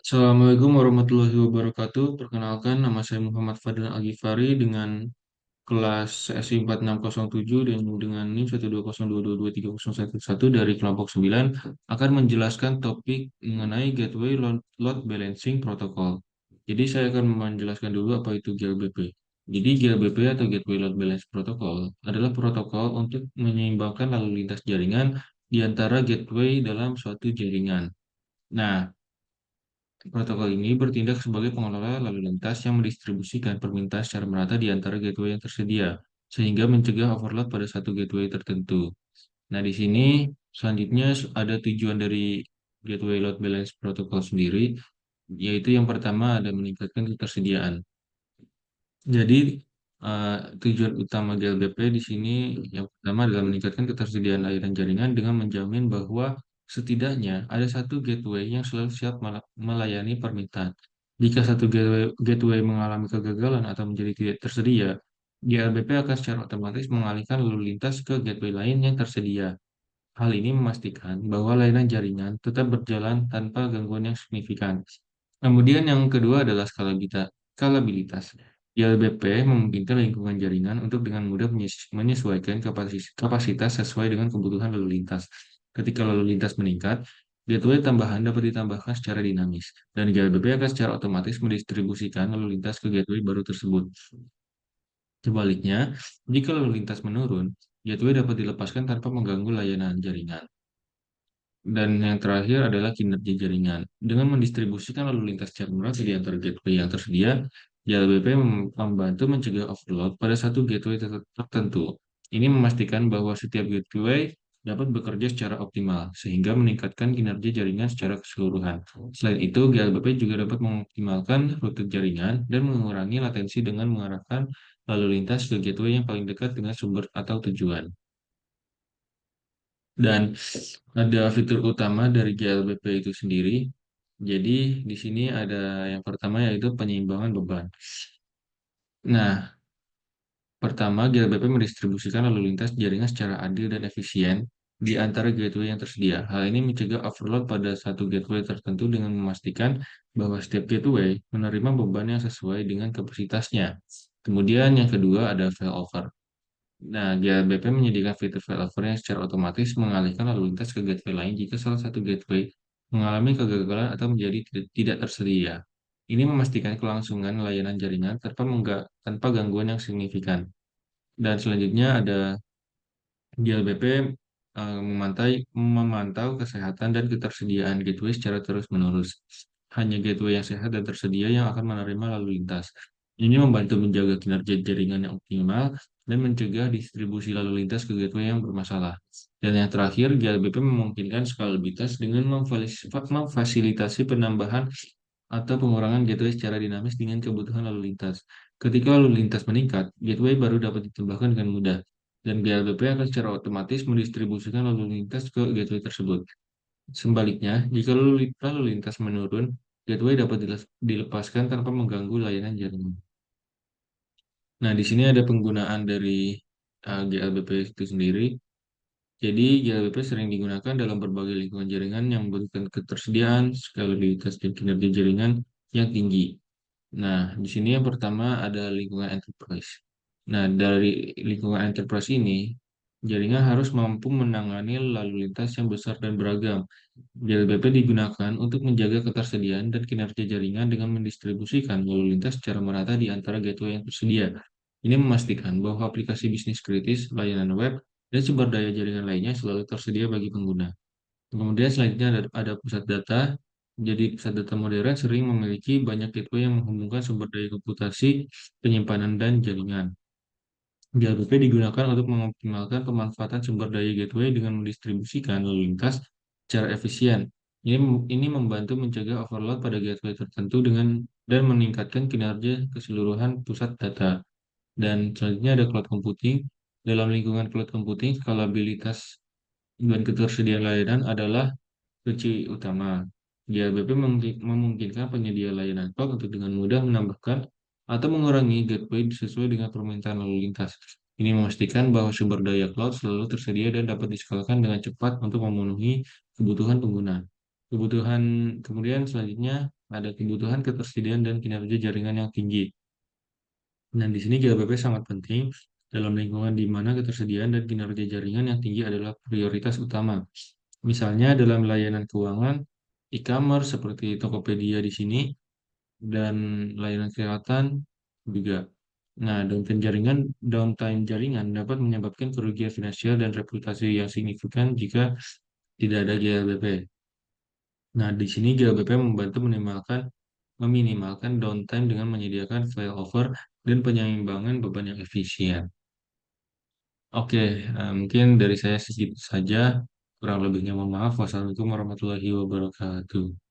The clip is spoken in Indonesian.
Assalamualaikum warahmatullahi wabarakatuh. Perkenalkan, nama saya Muhammad Fadlan Al-Ghifari dengan kelas SI 4607 dan dengan NIM 120222301 dari kelompok 9 akan menjelaskan topik mengenai Gateway Load Balancing Protocol. Jadi saya akan menjelaskan dulu apa itu GLBP. Jadi GLBP atau Gateway Load Balance Protocol adalah protokol untuk menyeimbangkan lalu lintas jaringan di antara gateway dalam suatu jaringan. Nah, protokol ini bertindak sebagai pengelola lalu lintas yang mendistribusikan permintaan secara merata di antara gateway yang tersedia, sehingga mencegah overload pada satu gateway tertentu. Nah, di sini selanjutnya ada tujuan dari Gateway Load Balance Protocol sendiri, yaitu yang pertama ada meningkatkan ketersediaan. Jadi, eh, tujuan utama GLBP di sini yang pertama adalah meningkatkan ketersediaan layanan jaringan dengan menjamin bahwa setidaknya ada satu gateway yang selalu siap melayani permintaan. Jika satu gateway mengalami kegagalan atau menjadi tidak tersedia, GLBP akan secara otomatis mengalihkan lalu lintas ke gateway lain yang tersedia. Hal ini memastikan bahwa layanan jaringan tetap berjalan tanpa gangguan yang signifikan. Kemudian yang kedua adalah skalabilitas. YLBP memungkinkan lingkungan jaringan untuk dengan mudah menyesuaikan kapasitas sesuai dengan kebutuhan lalu lintas. Ketika lalu lintas meningkat, gateway tambahan dapat ditambahkan secara dinamis, dan YLBP akan secara otomatis mendistribusikan lalu lintas ke gateway baru tersebut. Sebaliknya, jika lalu lintas menurun, gateway dapat dilepaskan tanpa mengganggu layanan jaringan. Dan yang terakhir adalah kinerja jaringan. Dengan mendistribusikan lalu lintas secara merata di antara gateway yang tersedia, JLBP membantu mencegah overload pada satu gateway tertentu. Ini memastikan bahwa setiap gateway dapat bekerja secara optimal, sehingga meningkatkan kinerja jaringan secara keseluruhan. Selain itu, GLBP juga dapat mengoptimalkan rute jaringan dan mengurangi latensi dengan mengarahkan lalu lintas ke gateway yang paling dekat dengan sumber atau tujuan. Dan ada fitur utama dari GLBP itu sendiri. Jadi di sini ada yang pertama yaitu penyeimbangan beban. Nah, pertama GLBP mendistribusikan lalu lintas jaringan secara adil dan efisien di antara gateway yang tersedia. Hal ini mencegah overload pada satu gateway tertentu dengan memastikan bahwa setiap gateway menerima beban yang sesuai dengan kapasitasnya. Kemudian yang kedua ada failover. Nah, GLBP menyediakan fitur failover yang secara otomatis mengalihkan lalu lintas ke gateway lain jika salah satu gateway mengalami kegagalan atau menjadi tidak tersedia. Ini memastikan kelangsungan layanan jaringan tanpa gangguan yang signifikan. Dan selanjutnya ada GLBP memantau kesehatan dan ketersediaan gateway secara terus-menerus. Hanya gateway yang sehat dan tersedia yang akan menerima lalu lintas. Ini membantu menjaga kinerja jaringan yang optimal dan mencegah distribusi lalu lintas ke gateway yang bermasalah. Dan yang terakhir, GLBP memungkinkan skalabilitas dengan memfasilitasi penambahan atau pengurangan gateway secara dinamis dengan kebutuhan lalu lintas. Ketika lalu lintas meningkat, gateway baru dapat ditambahkan dengan mudah, dan GLBP akan secara otomatis mendistribusikan lalu lintas ke gateway tersebut. Sebaliknya, jika lalu lintas menurun, gateway dapat dilepaskan tanpa mengganggu layanan jaringan. Nah, di sini ada penggunaan dari GLBP itu sendiri. Jadi, GLBP sering digunakan dalam berbagai lingkungan jaringan yang membutuhkan ketersediaan, skalabilitas, dan kinerja jaringan yang tinggi. Nah, di sini yang pertama ada lingkungan enterprise. Nah, dari lingkungan enterprise ini, jaringan harus mampu menangani lalu lintas yang besar dan beragam. JLBP digunakan untuk menjaga ketersediaan dan kinerja jaringan dengan mendistribusikan lalu lintas secara merata di antara gateway yang tersedia. Ini memastikan bahwa aplikasi bisnis kritis, layanan web, dan sumber daya jaringan lainnya selalu tersedia bagi pengguna. Kemudian selanjutnya ada pusat data. Jadi pusat data modern sering memiliki banyak gateway yang menghubungkan sumber daya komputasi, penyimpanan, dan jaringan. JLBP digunakan untuk mengoptimalkan pemanfaatan sumber daya gateway dengan mendistribusikan lalu lintas secara efisien. Ini membantu mencegah overload pada gateway tertentu dan meningkatkan kinerja keseluruhan pusat data. Dan selanjutnya ada cloud computing. Dalam lingkungan cloud computing, skalabilitas dan ketersediaan layanan adalah kunci utama. JLBP memungkinkan penyedia layanan cloud untuk dengan mudah menambahkan atau mengurangi gateway sesuai dengan permintaan lalu lintas. Ini memastikan bahwa sumber daya cloud selalu tersedia dan dapat diskalakan dengan cepat untuk memenuhi kebutuhan pengguna. Kemudian selanjutnya ada kebutuhan, ketersediaan, dan kinerja jaringan yang tinggi. Dan di sini GLBP sangat penting dalam lingkungan di mana ketersediaan dan kinerja jaringan yang tinggi adalah prioritas utama. Misalnya dalam layanan keuangan, e-commerce seperti Tokopedia di sini, dan layanan kesehatan juga. Nah, downtime jaringan dapat menyebabkan kerugian finansial dan reputasi yang signifikan jika tidak ada GLBP. Nah, di sini GLBP membantu meminimalkan downtime dengan menyediakan failover dan penyeimbangan beban yang efisien. Oke, mungkin dari saya segitu saja. Kurang lebihnya mohon maaf. Wassalamualaikum warahmatullahi wabarakatuh.